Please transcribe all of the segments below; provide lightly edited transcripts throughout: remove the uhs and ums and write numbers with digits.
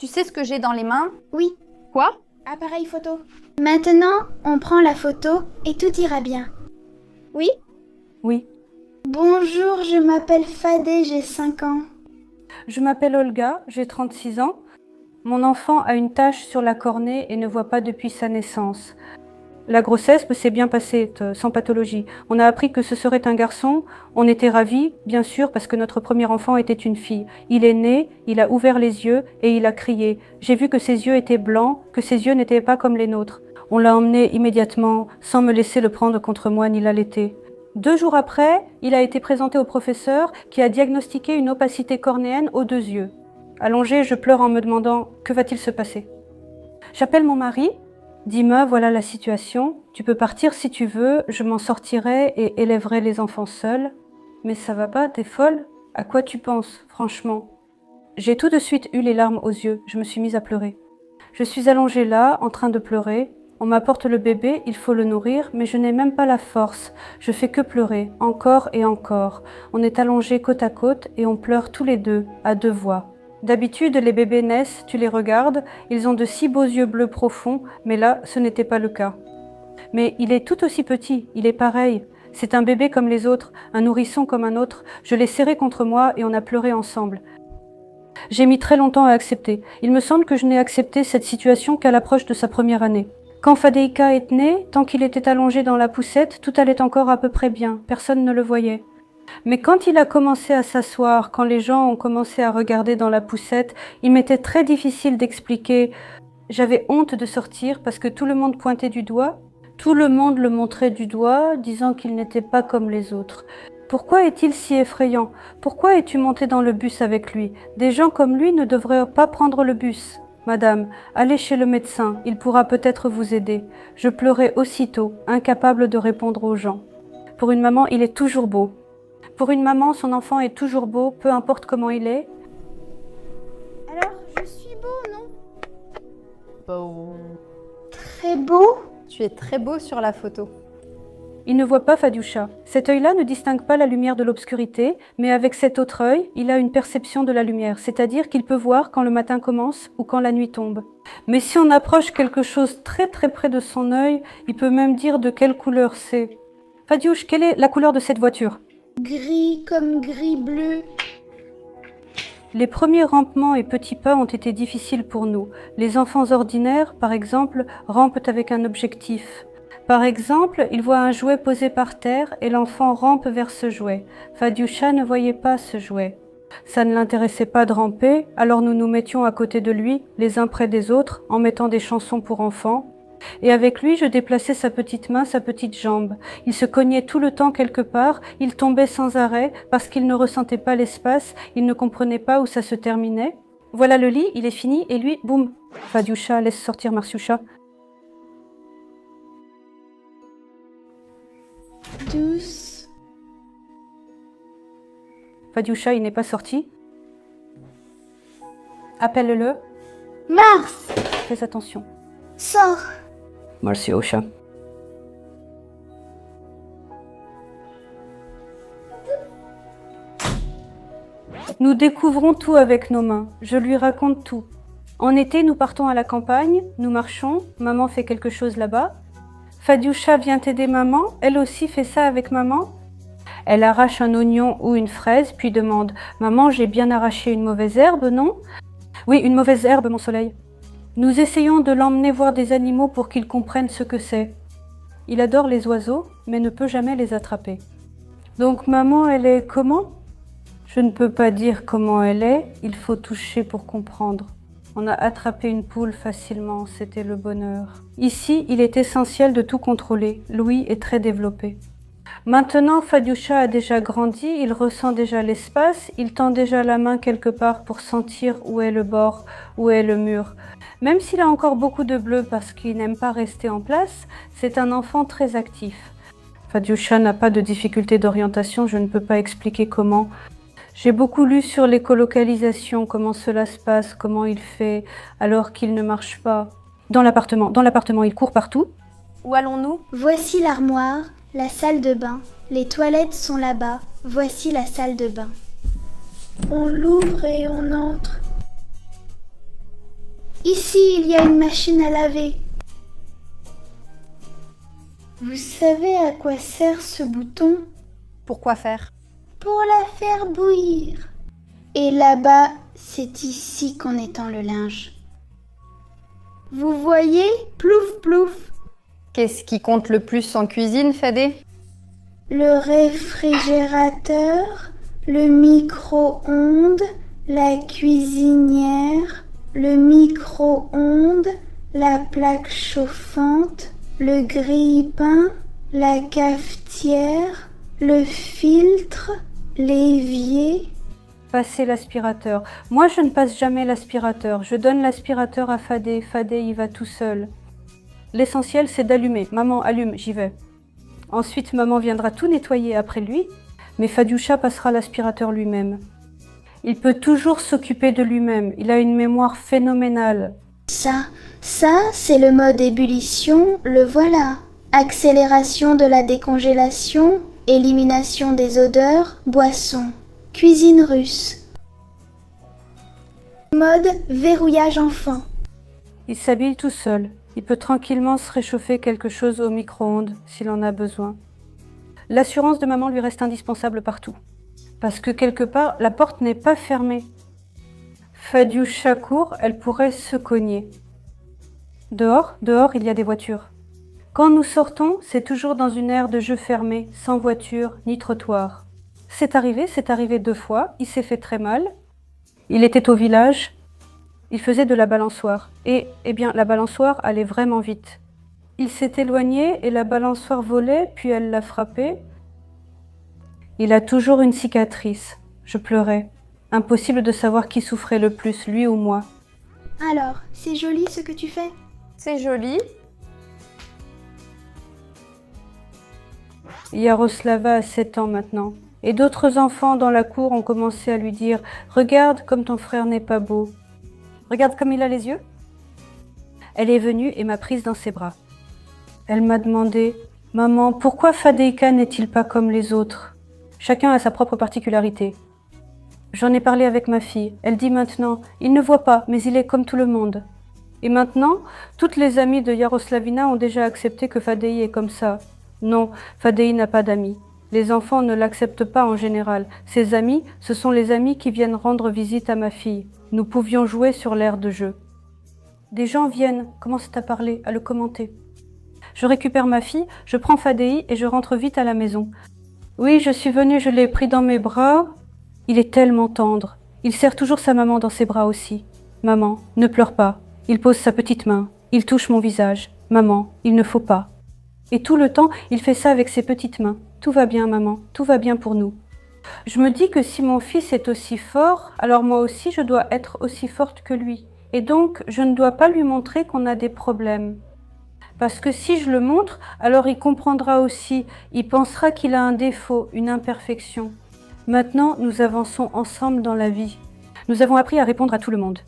Tu sais ce que j'ai dans les mains? Oui, Quoi? Appareil photo. maintenant on prend la photo et tout ira bien. Oui? Oui. Bonjour, je m'appelle Fadé, j'ai 5 ans. Je m'appelle Olga, j'ai 36 ans. Mon enfant a une tache sur la cornée et ne voit pas depuis sa naissance. La grossesse s'est bien passée, sans pathologie. On a appris que ce serait un garçon. On était ravis, bien sûr, parce que notre premier enfant était une fille. Il est né, il a ouvert les yeux et il a crié. J'ai vu que ses yeux étaient blancs, que ses yeux n'étaient pas comme les nôtres. On l'a emmené immédiatement, sans me laisser le prendre contre moi ni l'allaiter. 2 jours après, il a été présenté au professeur qui a diagnostiqué une opacité cornéenne aux 2 yeux. Allongée, je pleure en me demandant « Que va-t-il se passer ?» J'appelle mon mari. Dis-moi, voilà la situation. Tu peux partir si tu veux, je m'en sortirai et élèverai les enfants seuls. Mais ça va pas, t'es folle? À quoi tu penses, franchement? J'ai tout de suite eu les larmes aux yeux, je me suis mise à pleurer. Je suis allongée là, en train de pleurer. On m'apporte le bébé, il faut le nourrir, mais je n'ai même pas la force. Je fais que pleurer, encore et encore. On est allongés côte à côte et on pleure tous les deux, à 2 voix. D'habitude, les bébés naissent, tu les regardes, ils ont de si beaux yeux bleus profonds, mais là, ce n'était pas le cas. Mais il est tout aussi petit, il est pareil. C'est un bébé comme les autres, un nourrisson comme un autre. Je l'ai serré contre moi et on a pleuré ensemble. J'ai mis très longtemps à accepter. Il me semble que je n'ai accepté cette situation qu'à l'approche de sa première année. Quand Fadéika est né, tant qu'il était allongé dans la poussette, tout allait encore à peu près bien, personne ne le voyait. Mais quand il a commencé à s'asseoir, quand les gens ont commencé à regarder dans la poussette, il m'était très difficile d'expliquer. J'avais honte de sortir parce que tout le monde pointait du doigt. Tout le monde le montrait du doigt, disant qu'il n'était pas comme les autres. Pourquoi est-il si effrayant? Pourquoi es-tu montée dans le bus avec lui? Des gens comme lui ne devraient pas prendre le bus. Madame, allez chez le médecin, il pourra peut-être vous aider. Je pleurais aussitôt, incapable de répondre aux gens. Pour une maman, il est toujours beau. Pour une maman, son enfant est toujours beau, peu importe comment il est. Alors, je suis beau, non? Beau. Très beau? Tu es très beau sur la photo. Il ne voit pas Fadioucha. Cet œil-là ne distingue pas la lumière de l'obscurité, mais avec cet autre œil, il a une perception de la lumière, c'est-à-dire qu'il peut voir quand le matin commence ou quand la nuit tombe. Mais si on approche quelque chose très très près de son œil, il peut même dire de quelle couleur c'est. Fadiouche, quelle est la couleur de cette voiture? Gris comme gris bleu. Les premiers rampements et petits pas ont été difficiles pour nous. Les enfants ordinaires, par exemple, rampent avec un objectif. Par exemple, il voit un jouet posé par terre et l'enfant rampe vers ce jouet. Fadioucha ne voyait pas ce jouet. Ça ne l'intéressait pas de ramper, alors nous nous mettions à côté de lui, les uns près des autres, en mettant des chansons pour enfants. Et avec lui, je déplaçais sa petite main, sa petite jambe. Il se cognait tout le temps quelque part, il tombait sans arrêt parce qu'il ne ressentait pas l'espace, il ne comprenait pas où ça se terminait. Voilà le lit, il est fini, et lui, boum. Fadioucha, laisse sortir Marcioucha. Douce. Fadioucha, il n'est pas sorti. Appelle-le, Mars, fais attention. sors. Marcioucha. Nous découvrons tout avec nos mains. Je lui raconte tout. En été, nous partons à la campagne, nous marchons, maman fait quelque chose là-bas. Fadioucha vient aider maman, elle aussi fait ça avec maman. Elle arrache un oignon ou une fraise, puis demande « Maman, j'ai bien arraché une mauvaise herbe, non ?»« Oui, une mauvaise herbe, mon soleil. » Nous essayons de l'emmener voir des animaux pour qu'il comprenne ce que c'est. Il adore les oiseaux, mais ne peut jamais les attraper. Donc maman, elle est comment? Je ne peux pas dire comment elle est, il faut toucher pour comprendre. On a attrapé une poule facilement, c'était le bonheur. Ici, il est essentiel de tout contrôler. Louis est très développé. Maintenant, Fadioucha a déjà grandi, il ressent déjà l'espace, il tend déjà la main quelque part pour sentir où est le bord, où est le mur. Même s'il a encore beaucoup de bleu parce qu'il n'aime pas rester en place, c'est un enfant très actif. Fadioucha n'a pas de difficulté d'orientation, je ne peux pas expliquer comment. J'ai beaucoup lu sur l'écolocalisation, comment cela se passe, comment il fait alors qu'il ne marche pas. Dans l'appartement, il court partout. Où allons-nous? Voici l'armoire, la salle de bain. Les toilettes sont là-bas. Voici la salle de bain. On l'ouvre et on entre. Ici, il y a une machine à laver. Vous savez à quoi sert ce bouton? Pourquoi faire? Pour la faire bouillir. Et là-bas, c'est ici qu'on étend le linge. Vous voyez? Plouf, plouf. Qu'est-ce qui compte le plus en cuisine, Fadé? Le réfrigérateur, le micro-ondes, la cuisinière, le micro-ondes, la plaque chauffante, le grille-pain, la cafetière, le filtre, l'évier. Passer l'aspirateur. Moi, je ne passe jamais l'aspirateur. Je donne l'aspirateur à Fadé. Fadé, il va tout seul. L'essentiel, c'est d'allumer. Maman, allume, j'y vais. Ensuite, maman viendra tout nettoyer après lui, mais Fadioucha passera l'aspirateur lui-même. Il peut toujours s'occuper de lui-même. Il a une mémoire phénoménale. Ça, c'est le mode ébullition, le voilà. Accélération de la décongélation, élimination des odeurs, boisson. Cuisine russe. Mode verrouillage enfant. Il s'habille tout seul. Il peut tranquillement se réchauffer quelque chose au micro-ondes s'il en a besoin. L'assurance de maman lui reste indispensable partout. Parce que quelque part, la porte n'est pas fermée. Fadioucha court, elle pourrait se cogner. Dehors, il y a des voitures. Quand nous sortons, c'est toujours dans une aire de jeu fermée, sans voiture ni trottoir. C'est arrivé 2 fois, il s'est fait très mal. Il était au village, il faisait de la balançoire. Et, la balançoire allait vraiment vite. Il s'est éloigné et la balançoire volait, puis elle l'a frappé. Il a toujours une cicatrice. Je pleurais. Impossible de savoir qui souffrait le plus, lui ou moi. Alors, c'est joli ce que tu fais? C'est joli. Yaroslava a 7 ans maintenant. Et d'autres enfants dans la cour ont commencé à lui dire « Regarde comme ton frère n'est pas beau. Regarde comme il a les yeux. » Elle est venue et m'a prise dans ses bras. Elle m'a demandé « Maman, pourquoi Fadéika n'est-il pas comme les autres? Chacun a sa propre particularité. » J'en ai parlé avec ma fille. Elle dit maintenant « Il ne voit pas, mais il est comme tout le monde. » Et maintenant, toutes les amies de Yaroslavina ont déjà accepté que Fadei est comme ça. Non, Fadei n'a pas d'amis. Les enfants ne l'acceptent pas en général. Ses amis, ce sont les amis qui viennent rendre visite à ma fille. Nous pouvions jouer sur l'aire de jeu. Des gens viennent, commencent à parler, à le commenter. Je récupère ma fille, je prends Fadei et je rentre vite à la maison. Oui, je suis venue, je l'ai pris dans mes bras. Il est tellement tendre. Il serre toujours sa maman dans ses bras aussi. Maman, ne pleure pas. Il pose sa petite main. Il touche mon visage. Maman, il ne faut pas. Et tout le temps, il fait ça avec ses petites mains. Tout va bien, maman. Tout va bien pour nous. Je me dis que si mon fils est aussi fort, alors moi aussi je dois être aussi forte que lui. Et donc, je ne dois pas lui montrer qu'on a des problèmes. Parce que si je le montre, alors il comprendra aussi. Il pensera qu'il a un défaut, une imperfection. Maintenant, nous avançons ensemble dans la vie. Nous avons appris à répondre à tout le monde.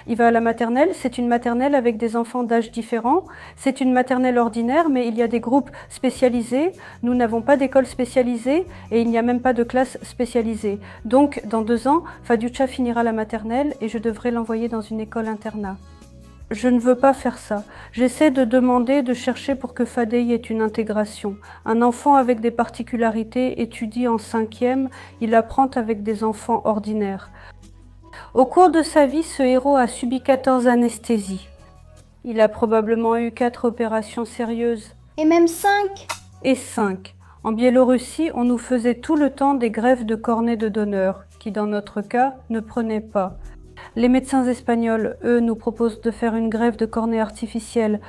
Il va à la maternelle, c'est une maternelle avec des enfants d'âge différents. C'est une maternelle ordinaire, mais il y a des groupes spécialisés. Nous n'avons pas d'école spécialisée et il n'y a même pas de classe spécialisée. Donc, dans 2 ans, Fadioucha finira la maternelle et je devrai l'envoyer dans une école internat. Je ne veux pas faire ça. J'essaie de demander, de chercher pour que Fadei ait une intégration. Un enfant avec des particularités étudie en 5e, il apprend avec des enfants ordinaires. Au cours de sa vie, ce héros a subi 14 anesthésies. Il a probablement eu 4 opérations sérieuses. Et même 5. Et 5. En Biélorussie, on nous faisait tout le temps des greffes de cornée de donneurs, qui dans notre cas ne prenaient pas. Les médecins espagnols, eux, nous proposent de faire une greffe de cornée artificielle,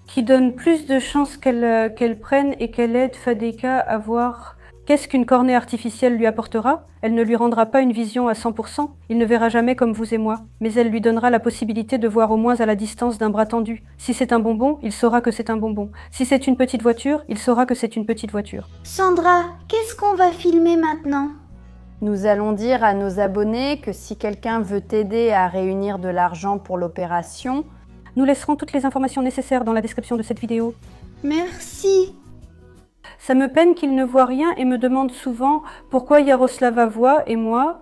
qui donne plus de chances qu'elle prenne et qu'elle aide Fadéika à voir. Qu'est-ce qu'une cornée artificielle lui apportera? Elle ne lui rendra pas une vision à 100%, il ne verra jamais comme vous et moi, mais elle lui donnera la possibilité de voir au moins à la distance d'un bras tendu. Si c'est un bonbon, il saura que c'est un bonbon. Si c'est une petite voiture, il saura que c'est une petite voiture. Sandra, qu'est-ce qu'on va filmer maintenant? Nous allons dire à nos abonnés que si quelqu'un veut t'aider à réunir de l'argent pour l'opération, nous laisserons toutes les informations nécessaires dans la description de cette vidéo. Merci. Ça me peine qu'il ne voit rien et me demande souvent pourquoi Yaroslava voit et moi,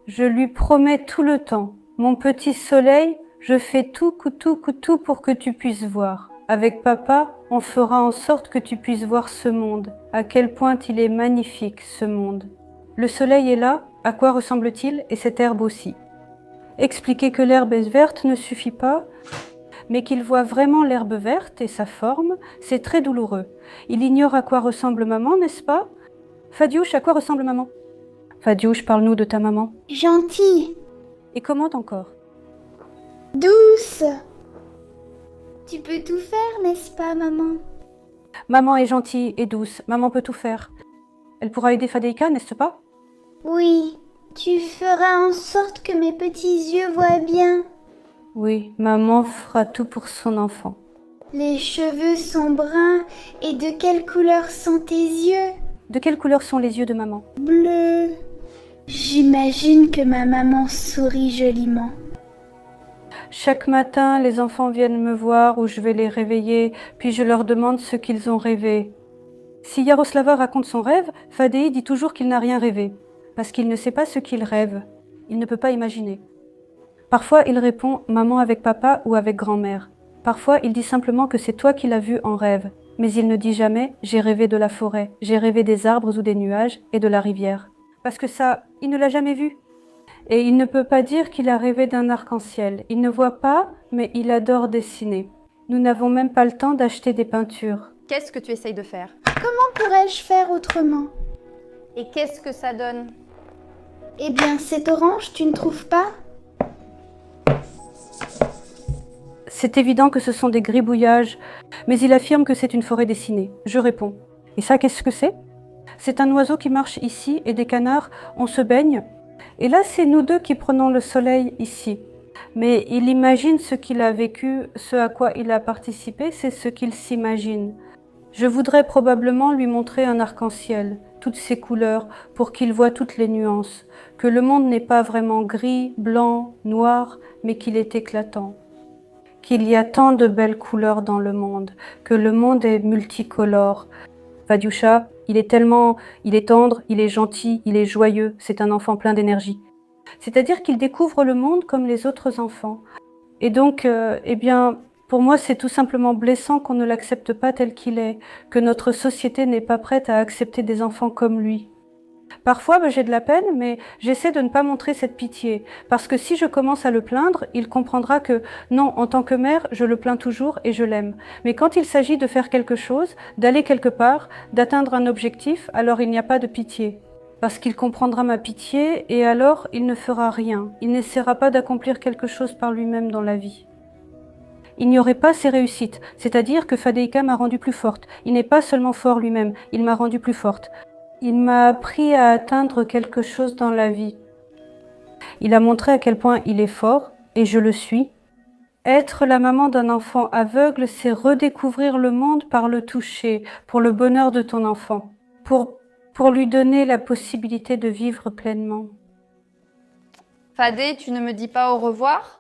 je lui promets tout le temps. Mon petit soleil, Je fais tout pour que tu puisses voir. Avec papa, on fera en sorte que tu puisses voir ce monde, à quel point il est magnifique, ce monde. Le soleil est là, à quoi ressemble-t-il, et cette herbe aussi. Expliquer que l'herbe est verte ne suffit pas, mais qu'il voit vraiment l'herbe verte et sa forme, c'est très douloureux. Il ignore à quoi ressemble maman, n'est-ce pas? Fadiouche, à quoi ressemble maman? Fadiouche, parle-nous de ta maman. Gentille, Et comment encore? douce. Tu peux tout faire, n'est-ce pas, maman? Maman est gentille et douce, maman peut tout faire. Elle pourra aider Fadéika, n'est-ce pas? Oui, tu feras en sorte que mes petits yeux voient bien. Oui, maman fera tout pour son enfant. Les cheveux sont bruns et de quelle couleur sont tes yeux? De quelle couleur sont les yeux de maman? Bleu. J'imagine que ma maman sourit joliment. Chaque matin, les enfants viennent me voir ou je vais les réveiller, puis je leur demande ce qu'ils ont rêvé. Si Yaroslava raconte son rêve, Fadei dit toujours qu'il n'a rien rêvé, parce qu'il ne sait pas ce qu'il rêve. Il ne peut pas imaginer. Parfois, il répond « maman avec papa » ou avec grand-mère. Parfois, il dit simplement que c'est toi qui l'as vu en rêve, mais il ne dit jamais « j'ai rêvé de la forêt, j'ai rêvé des arbres ou des nuages et de la rivière ». Parce que ça, il ne l'a jamais vu. Et il ne peut pas dire qu'il a rêvé d'un arc-en-ciel. Il ne voit pas, mais il adore dessiner. Nous n'avons même pas le temps d'acheter des peintures. Qu'est-ce que tu essayes de faire? Comment pourrais-je faire autrement? Et qu'est-ce que ça donne? Eh bien, c'est orange, tu ne trouves pas? C'est évident que ce sont des gribouillages, mais il affirme que c'est une forêt dessinée. Je réponds. Et ça, qu'est-ce que c'est? C'est un oiseau qui marche ici et des canards, on se baigne. Et là, c'est nous deux qui prenons le soleil ici. Mais il imagine ce qu'il a vécu, ce à quoi il a participé, c'est ce qu'il s'imagine. Je voudrais probablement lui montrer un arc-en-ciel, toutes ses couleurs, pour qu'il voie toutes les nuances, que le monde n'est pas vraiment gris, blanc, noir, mais qu'il est éclatant. Qu'il y a tant de belles couleurs dans le monde, que le monde est multicolore. Fadioucha, il est tendre, il est gentil, il est joyeux, c'est un enfant plein d'énergie. C'est-à-dire qu'il découvre le monde comme les autres enfants. Et donc, eh bien, pour moi, c'est tout simplement blessant qu'on ne l'accepte pas tel qu'il est, que notre société n'est pas prête à accepter des enfants comme lui. Parfois, j'ai de la peine, mais j'essaie de ne pas montrer cette pitié, parce que si je commence à le plaindre, il comprendra que non, en tant que mère, je le plains toujours et je l'aime. Mais quand il s'agit de faire quelque chose, d'aller quelque part, d'atteindre un objectif, alors il n'y a pas de pitié. Parce qu'il comprendra ma pitié et alors il ne fera rien. Il n'essaiera pas d'accomplir quelque chose par lui-même dans la vie. Il n'y aurait pas ces réussites, c'est-à-dire que Fadéika m'a rendue plus forte. Il n'est pas seulement fort lui-même, il m'a rendue plus forte. Il m'a appris à atteindre quelque chose dans la vie. Il a montré à quel point il est fort, et je le suis. Être la maman d'un enfant aveugle, c'est redécouvrir le monde par le toucher, pour le bonheur de ton enfant, pour lui donner la possibilité de vivre pleinement. Fadé, tu ne me dis pas au revoir?